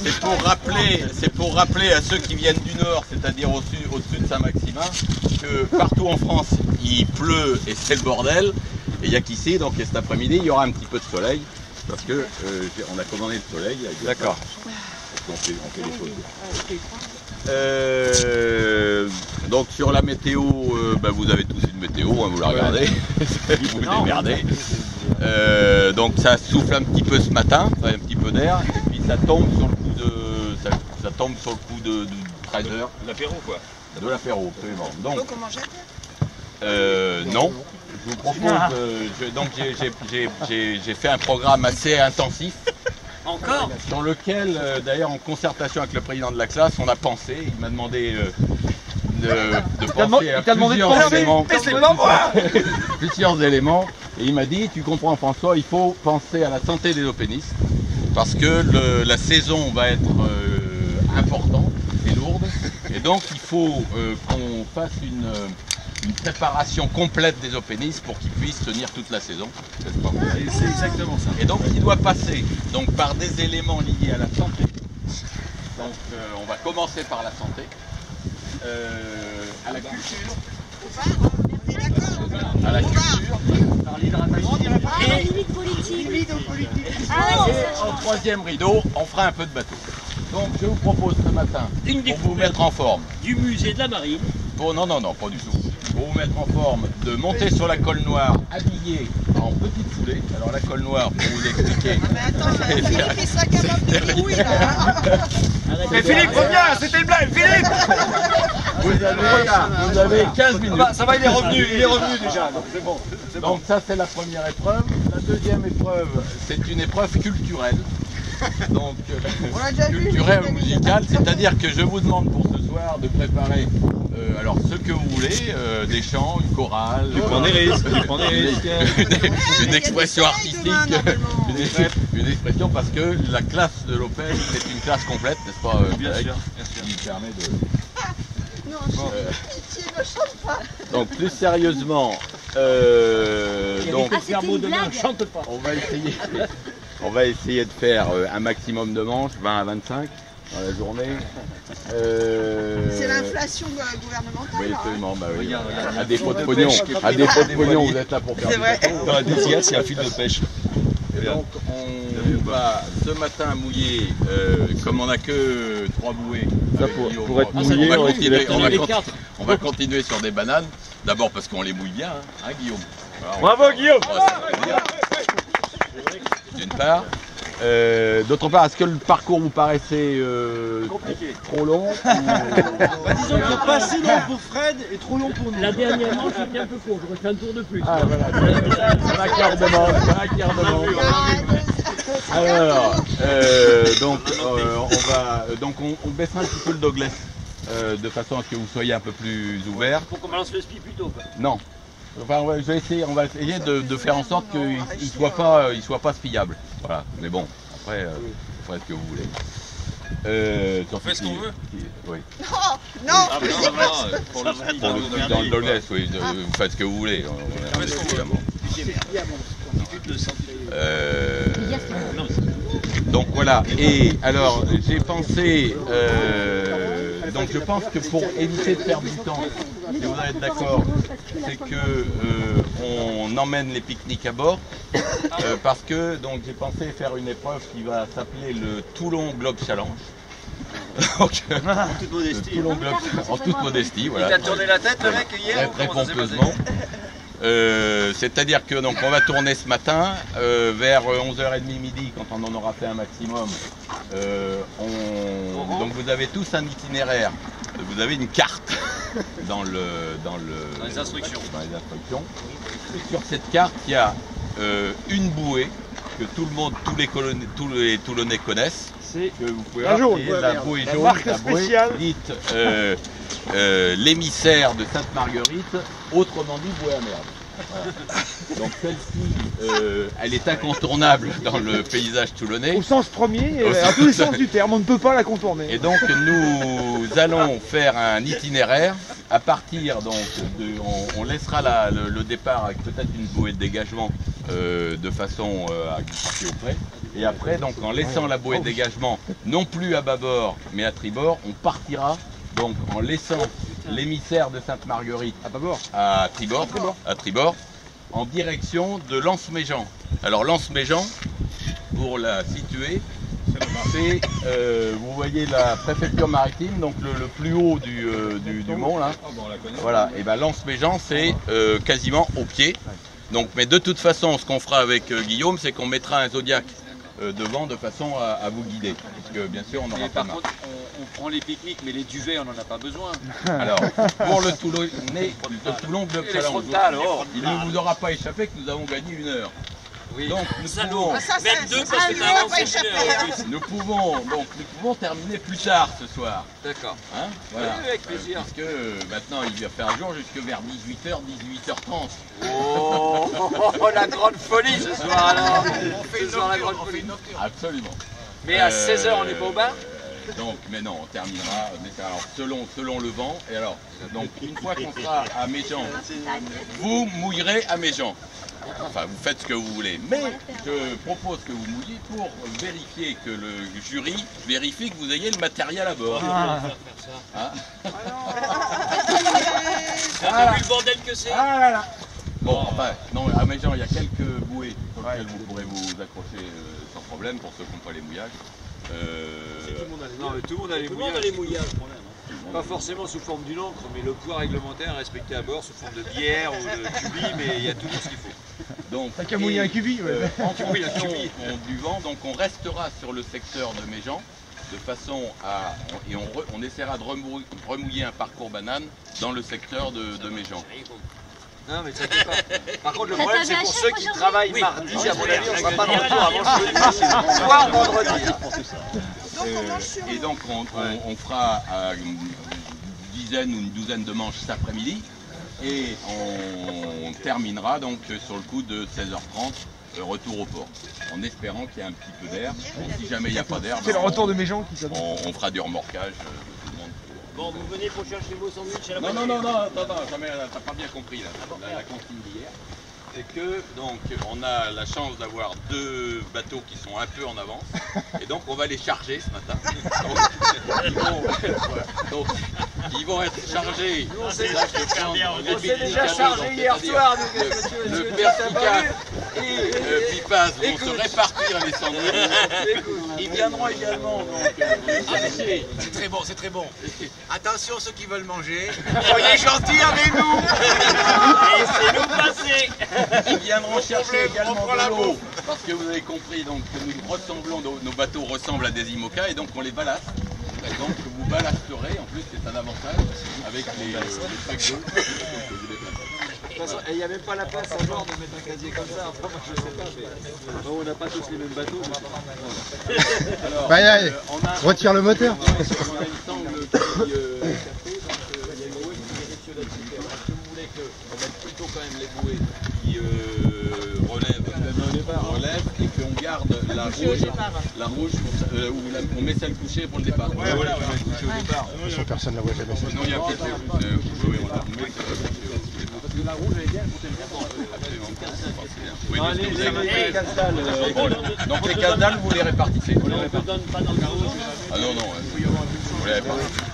c'est pour rappeler à ceux qui viennent du nord, c'est-à-dire au-dessus de Saint-Maximin, que partout en France, il pleut et c'est le bordel. Et il n'y a qu'ici, donc cet après-midi, il y aura un petit peu de soleil, parce que on a commandé le soleil. D'accord. On fait les choses. Donc sur la météo, vous avez tous une météo, hein, vous la regardez, vous vous démerdez. Donc ça souffle un petit peu ce matin, un petit peu d'air, et puis ça tombe sur le coup de 13 h. L'apéro quoi. De l'apéro, absolument. Donc, on mange non. Je vous propose, donc j'ai fait un programme assez intensif. Encore dans lequel, d'ailleurs, en concertation avec le président de la classe, on a pensé, il m'a demandé de penser à plusieurs éléments. Mais c'est pas moi. Plusieurs éléments, et il m'a dit, tu comprends François, il faut penser à la santé des alpinistes, parce que la saison va être importante et lourde, et donc il faut qu'on fasse une préparation complète des alpinistes pour qu'ils puissent tenir toute la saison. C'est exactement ça. Et donc il doit passer par des éléments liés à la santé. Donc on va commencer par la santé, à la culture, Par l'hydratation. Et limite politique. et en troisième rideau, on fera un peu de bateau. Donc je vous propose ce matin, pour vous mettre en forme, Du musée de la marine. non, pas du tout. Pour vous mettre en forme, de monter sur la colle noire habillé en petite foulée. Alors la colle noire, pour vous expliquer. Mais attends, Philippe, il sera capable de débrouiller là. Mais Philippe, reviens, c'était une blague, Philippe. Vous avez 15 minutes. Ça va, il est revenu déjà, donc c'est bon. Donc ça c'est la première épreuve. La deuxième épreuve, c'est une épreuve culturelle. Donc culturelle ou musicale, c'est-à-dire que je vous demande pour ce soir de préparer alors ce que vous voulez, des chants, une chorale, une expression artistique, une expression, parce que la classe de l'Opel c'est une classe complète, n'est-ce pas, Bien sûr. qui permet de... Non, pitié, ne chante pas. Donc plus sérieusement, donc C'était une blague. Chante pas. on va essayer de faire un maximum de manches, 20 à 25 dans la journée. C'est l'inflation gouvernementale. Oui, là, hein. absolument, oui. Regarde. À défaut de pognon, vous êtes là pour faire du bateau. Dans la DCA, c'est un fil de pêche. Et donc on va ce matin mouiller, comme on n'a que 3 bouées. Pour être mouillé, on va continuer sur des bananes. D'abord parce qu'on les mouille bien, hein, Guillaume. Bravo Guillaume. D'une part. D'autre part, est-ce que le parcours vous paraissait trop long Disons que pas si long pour Fred et trop long pour nous. La dernière manche était un peu courte, j'aurais fait un tour de plus. Ah voilà, c'est un quart de manche, Alors, on baissera un petit peu le dogless, de façon à ce que vous soyez un peu plus ouvert. Faut qu'on balance le spi plutôt quoi. Non. Enfin, on va essayer de faire en sorte qu'il ne soit pas spiable. Voilà. Mais bon, après, vous ferez ce que vous voulez. On fait ce qu'on veut. Oui. Non, Pour le spi, Dans le dogless, oui, vous faites ce que vous voulez. Évidemment. Donc voilà. Et alors, j'ai pensé. Donc je pense que pour éviter de perdre du temps, si vous allez être d'accord, c'est que on emmène les pique-niques à bord, parce que donc j'ai pensé faire une épreuve qui va s'appeler le Toulon Globe Challenge. Donc, En toute modestie. Toulon Globe, en toute modestie, voilà. Il a tourné la tête le mec hier. Très pompeusement. C'est-à-dire que donc on va tourner ce matin vers 11h30 midi quand on en aura fait un maximum. Donc vous avez tous un itinéraire, vous avez une carte dans les instructions. Et sur cette carte, il y a une bouée que tous les Toulonnais connaissent. Que vous pouvez La jaune, la bouée jaune, marque la bouée spéciale. dite l'émissaire de Sainte-Marguerite, autrement dit bouée à merde. Voilà. Donc celle-ci, elle est incontournable dans le paysage toulonnais. Au sens premier, à tous les sens du terme, on ne peut pas la contourner. Et donc nous allons faire un itinéraire à partir donc on laissera le départ avec peut-être une bouée de dégagement de façon à partir au près. Et après, donc en laissant la bouée de dégagement non plus à bâbord mais à tribord, on partira donc en laissant l'émissaire de Sainte-Marguerite à tribord, en direction de Lens-Méjean. Alors Lens-Méjean, pour la situer, c'est, vous voyez la préfecture maritime, donc le plus haut du mont là. Voilà, et bien Lens-Méjean c'est quasiment au pied. Donc, mais de toute façon, ce qu'on fera avec Guillaume, c'est qu'on mettra un Zodiac devant de façon à vous guider. Parce que bien sûr, on n'aura pas Par contre, on prend les pique-niques, mais les duvets, on n'en a pas besoin. Alors, pour le Toulon Globe Challenge, il ne vous aura pas échappé que nous avons gagné 1 heure. Oui. Donc nous pouvons terminer plus tard ce soir. D'accord. Hein, voilà. Oui, avec plaisir. Parce que maintenant il va faire jour jusque vers 18h, 18h30. Oh, la grande folie ce soir alors. Ce soir la grande folie. Absolument. Mais à 16h on est pas au bar? Donc, mais non, on terminera alors, selon le vent. Et alors, donc une fois qu'on sera à Méjean, vous mouillerez à Méjean. Enfin, vous faites ce que vous voulez. Mais je propose que vous mouilliez pour vérifier que le jury vérifie que vous ayez le matériel à bord. Hein? Voilà. Vu le bordel que c'est. Ah là là. Bon, enfin, non, à Méjean, il y a quelques bouées sur lesquelles vous pourrez vous accrocher sans problème pour ceux qui n'ont pas les mouillages. Non, mais tout le monde a les mouillages. Pas forcément sous forme d'une encre, mais le poids réglementaire est respecté à bord sous forme de bière ou de cubi, mais il y a tout ce qu'il faut. Donc, T'as qu'à mouiller un cubi, ouais. En fonction du vent, donc on restera sur le secteur de Méjean de façon à... Et on essaiera de remouiller un parcours banane dans le secteur de Méjean. Non, mais t'inquiète pas. Par contre, le problème, c'est pour ceux qui travaillent mardi, à mon avis, on ne sera pas de retour avant jeudi, soir vendredi. Et donc, on fera une dizaine ou une douzaine de manches cet après-midi. Et on terminera donc sur le coup de 16h30, retour au port. En espérant qu'il y ait un petit peu d'air. Si jamais il n'y a pas d'air, C'est le retour de Méjean qui s'annonce. on fera du remorquage. Bon, vous venez pour chercher vos sandwichs à la Non, jamais, t'as pas bien compris là. La consigne d'hier, c'est que donc on a la chance d'avoir 2 bateaux qui sont un peu en avance, et donc on va les charger ce matin. Donc, ils vont être chargés. On s'est déjà chargé hier soir, le Persica et Pipaz vont se répartir les sandwichs. Ils viendront également. C'est très bon, c'est très bon. Attention ceux qui veulent manger, soyez gentils avec nous. Laissez-nous passer. Ils viendront chercher également de l'eau, parce que vous avez compris donc, que nous ressemblons, nos bateaux ressemblent à des IMOCA, et donc on les ballaste. Et donc vous ballasterez, en plus c'est un avantage, avec les sacs d'eau. De toute façon, il n'y a même pas la place à bord de mettre un casier comme ça. Enfin, moi je sais pas, mais bon, on n'a pas tous les mêmes bateaux. Alors, Retire le moteur. On a une sangle qui café, donc il y a une bouée qui vérifie là-dessus. Est-ce que vous voulez qu'on mette plutôt quand même les bouées qui relèvent et qu'on garde la rouge où on met celle couchée pour le départ. Ouais, voilà, on va coucher au départ. Personne ne la voit jamais. Sinon il y a quelque chose. Parce que la rouge elle est bien, absolument. Les casdales. Donc les casdales vous les répartissez. On ne donne pas dans le carreau. Ah non, vous les répartissez.